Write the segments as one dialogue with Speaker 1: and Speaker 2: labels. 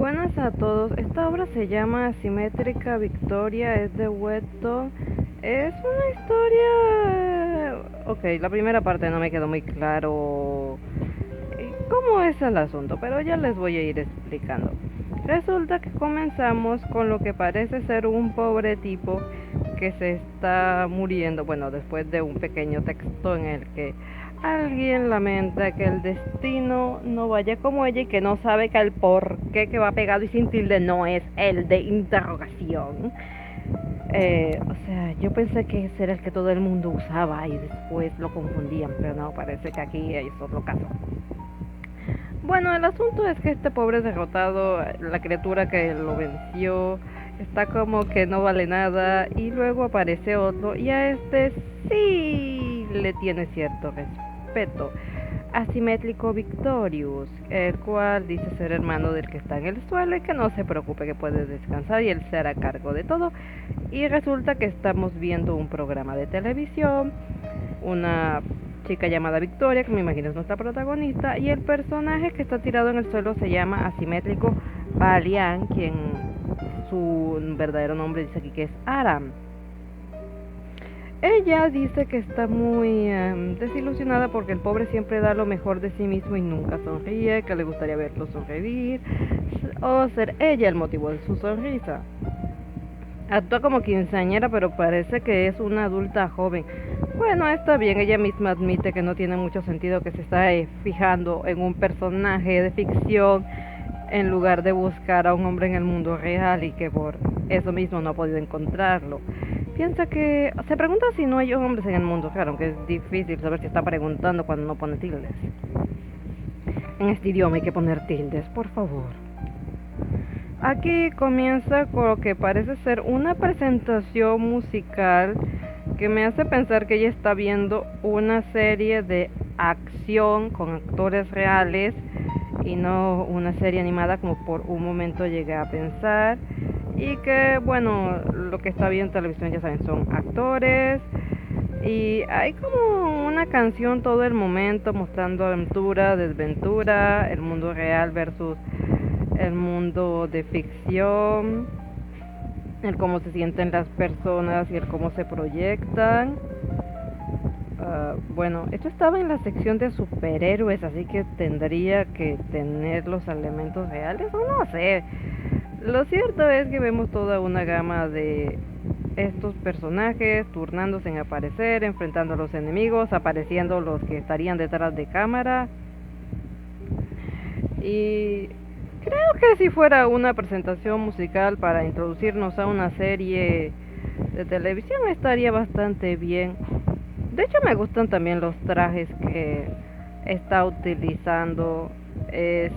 Speaker 1: Buenas a todos. Esta obra se llama Asimétrica Victoria, es de Wetton. Es una historia... Ok, la primera parte no me quedó muy claro cómo es el asunto, pero ya les voy a ir explicando. Resulta que comenzamos con lo que parece ser un pobre tipo que se está muriendo, bueno, después de un pequeño texto en el que alguien lamenta que el destino no vaya como ella y que no sabe que el porqué que va pegado y sin tilde no es el de interrogación. O sea, yo pensé que ese era el que todo el mundo usaba y después lo confundían, pero no, parece que aquí es otro caso. Bueno, el asunto es que este pobre derrotado, la criatura que lo venció, está como que no vale nada y luego aparece otro y a este sí le tiene cierto respeto. Asimétrico Victorious, el cual dice ser hermano del que está en el suelo y que no se preocupe, que puede descansar y él se hará cargo de todo. Y resulta que estamos viendo un programa de televisión, una chica llamada Victoria, que me imagino es nuestra protagonista, y el personaje que está tirado en el suelo se llama Asimétrico Balian, quien su verdadero nombre dice aquí que es Aram. Ella dice que está muy desilusionada porque el pobre siempre da lo mejor de sí mismo y nunca sonríe, que le gustaría verlo sonreír o ser ella el motivo de su sonrisa. Actúa como quinceañera, pero parece que es una adulta joven. Bueno, está bien, ella misma admite que no tiene mucho sentido que se está fijando en un personaje de ficción en lugar de buscar a un hombre en el mundo real y que por eso mismo no ha podido encontrarlo. Piensa que se pregunta si no hay hombres en el mundo real, aunque es difícil saber si está preguntando cuando no pone tildes. En este idioma hay que poner tildes, por favor. Aquí comienza con lo que parece ser una presentación musical que me hace pensar que ella está viendo una serie de acción con actores reales y no una serie animada como por un momento llegué a pensar, y que bueno, lo que está viendo en televisión ya saben son actores y hay como una canción todo el momento mostrando aventura, desventura, el mundo real versus el mundo de ficción, el cómo se sienten las personas y el cómo se proyectan. Bueno, esto estaba en la sección de superhéroes, así que tendría que tener los elementos reales, o no sé. Lo cierto es que vemos toda una gama de estos personajes turnándose en aparecer, enfrentando a los enemigos, apareciendo los que estarían detrás de cámara. Y creo que si fuera una presentación musical para introducirnos a una serie de televisión estaría bastante bien. De hecho me gustan también los trajes que está utilizando.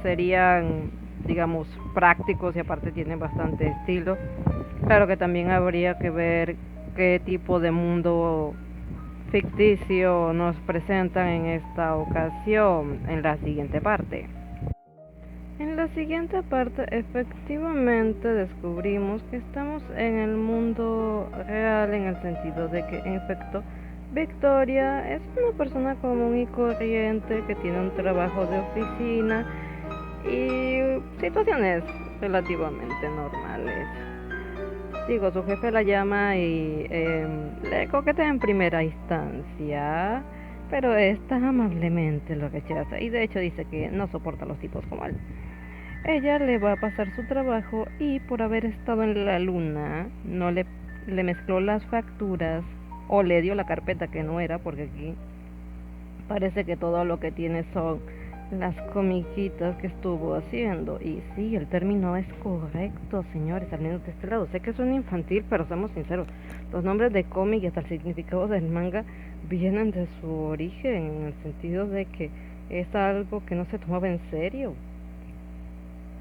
Speaker 1: Serían, digamos, prácticos y aparte tienen bastante estilo. Claro que también habría que ver qué tipo de mundo ficticio nos presentan en esta ocasión en la siguiente parte. En la siguiente parte efectivamente descubrimos que estamos en el mundo real en el sentido de que en efecto Victoria es una persona común y corriente que tiene un trabajo de oficina y situaciones relativamente normales. Digo, su jefe la llama y le coquetea en primera instancia, pero esta amablemente lo rechaza y de hecho dice que no soporta a los tipos como él. Ella le va a pasar su trabajo y por haber estado en la luna no le mezcló las facturas o le dio la carpeta que no era, porque aquí parece que todo lo que tiene son las comiquitas que estuvo haciendo. Y sí, el término es correcto, señores, al menos de este lado. Sé que suena infantil, pero seamos sinceros, los nombres de cómic y hasta el significado del manga vienen de su origen, en el sentido de que es algo que no se tomaba en serio.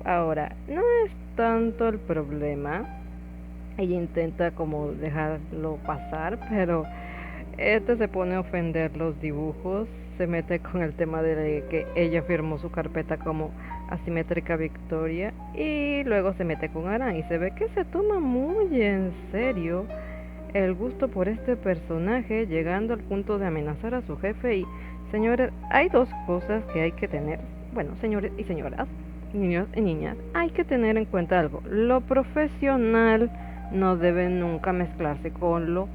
Speaker 1: Ahora, no es tanto el problema. Ella intenta como dejarlo pasar, pero este se pone a ofender los dibujos, se mete con el tema de que ella firmó su carpeta como Asimétrica Victoria y luego se mete con Aran y se ve que se toma muy en serio el gusto por este personaje, llegando al punto de amenazar a su jefe. Y señores, hay dos cosas que hay que tener, bueno, señores y señoras, niños y niñas, hay que tener en cuenta algo. Lo profesional no debe nunca mezclarse con lo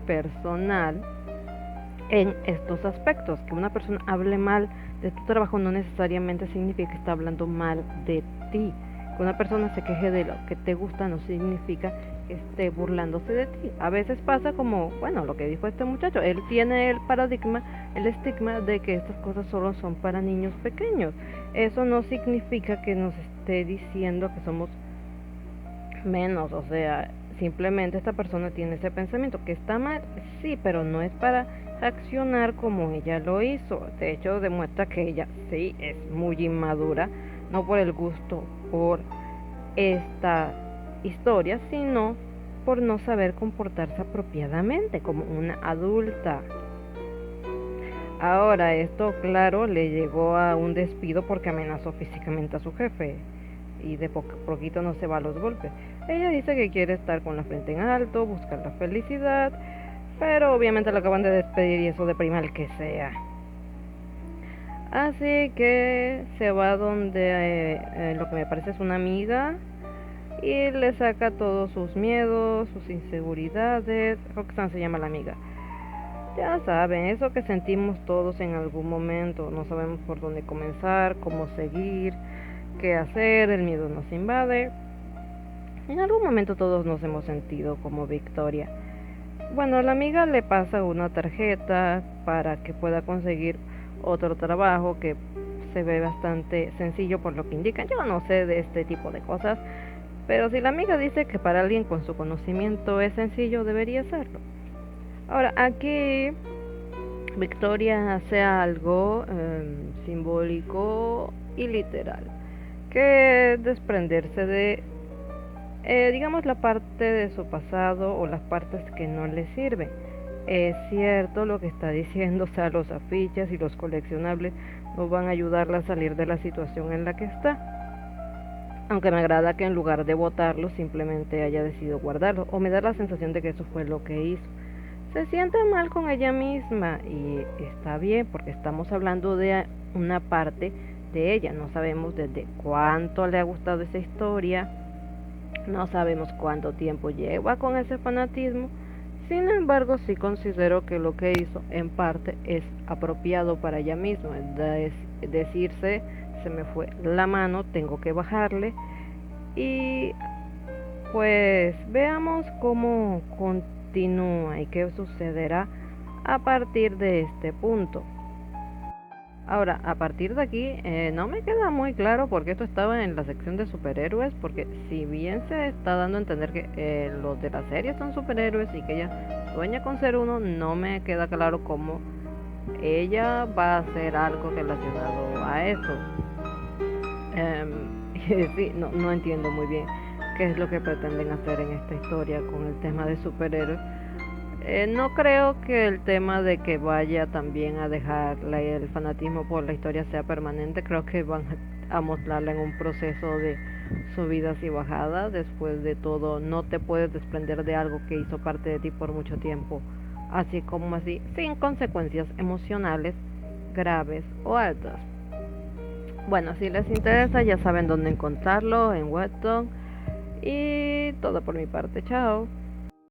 Speaker 1: personal en estos aspectos. Que una persona hable mal de tu trabajo no necesariamente significa que está hablando mal de ti. Que una persona se queje de lo que te gusta no significa que esté burlándose de ti. A veces pasa como, bueno, lo que dijo este muchacho, él tiene el paradigma, el estigma de que estas cosas solo son para niños pequeños. Eso no significa que nos esté diciendo que somos menos, o sea, simplemente esta persona tiene ese pensamiento que está mal, sí, pero no es para reaccionar como ella lo hizo. De hecho, demuestra que ella sí es muy inmadura, no por el gusto por esta historia, sino por no saber comportarse apropiadamente como una adulta. Ahora, esto claro le llegó a un despido porque amenazó físicamente a su jefe y de poquito no se va a los golpes. Ella dice que quiere estar con la frente en alto, buscar la felicidad, pero obviamente la acaban de despedir y eso deprime al que sea. Así que se va donde lo que me parece es una amiga y le saca todos sus miedos, sus inseguridades. Roxanne se llama la amiga. Ya saben, eso que sentimos todos en algún momento, no sabemos por dónde comenzar, cómo seguir, qué hacer, el miedo nos invade. En algún momento todos nos hemos sentido como Victoria. Bueno, la amiga le pasa una tarjeta para que pueda conseguir otro trabajo que se ve bastante sencillo por lo que indican. Yo no sé de este tipo de cosas, pero si la amiga dice que para alguien con su conocimiento es sencillo, debería serlo. Ahora, aquí Victoria hace algo simbólico y literal, que es desprenderse de, digamos, la parte de su pasado o las partes que no le sirven. Es cierto lo que está diciendo, o sea, los afiches y los coleccionables no van a ayudarla a salir de la situación en la que está. Aunque me agrada que en lugar de botarlo simplemente haya decidido guardarlo, o me da la sensación de que eso fue lo que hizo. Se siente mal con ella misma y está bien porque estamos hablando de una parte de ella. No sabemos desde cuánto le ha gustado esa historia, no sabemos cuánto tiempo lleva con ese fanatismo. Sin embargo, sí considero que lo que hizo en parte es apropiado para ella misma, es decirse, se me fue la mano, tengo que bajarle. Y pues veamos cómo continúa y qué sucederá a partir de este punto. Ahora, a partir de aquí, no me queda muy claro por qué esto estaba en la sección de superhéroes, porque si bien se está dando a entender que los de la serie son superhéroes y que ella sueña con ser uno, no me queda claro cómo ella va a hacer algo relacionado a eso. Sí, no entiendo muy bien qué es lo que pretenden hacer en esta historia con el tema de superhéroes. No creo que el tema de que vaya también a dejar el fanatismo por la historia sea permanente. Creo que van a mostrarla en un proceso de subidas y bajadas. Después de todo, no te puedes desprender de algo que hizo parte de ti por mucho tiempo, así como así, sin consecuencias emocionales graves o altas. Bueno, si les interesa ya saben dónde encontrarlo en Webtoon. Y todo por mi parte, chao.